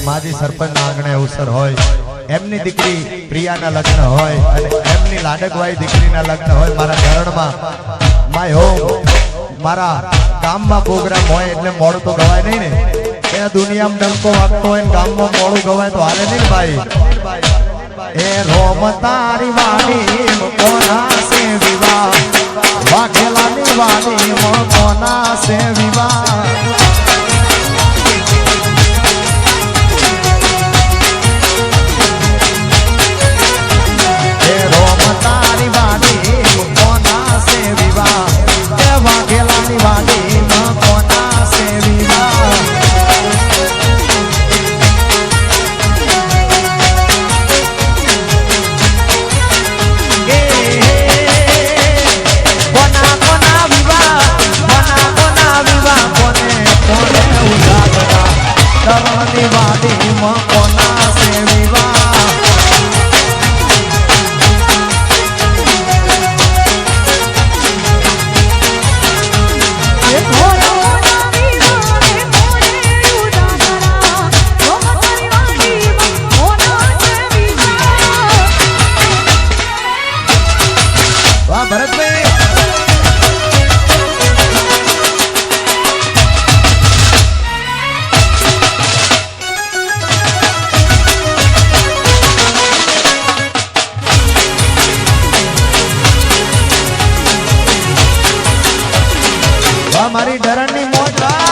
માજી સરપંચ આંગણે અવસર હોય એમની દીકરી પ્રિયાના લગ્ન હોય અને એમની લાડકવાઈ દીકરીના લગ્ન હોય મારા ઘરણમાં માય હોમ મારા ગામમાં પ્રોગ્રામ હોય એટલે મોડું તો ગવાય નહીં ને એ દુનિયામાં ડંકો વાગતો હોય ને ગામમાં મોડું ગવાય તો હાલે નહીં ભાઈ એ રોમ તારી વાણી કોના સે વિવાહ વાઘેલાની વાણી કોના સે વિવાહ મારી ડરણની મોજ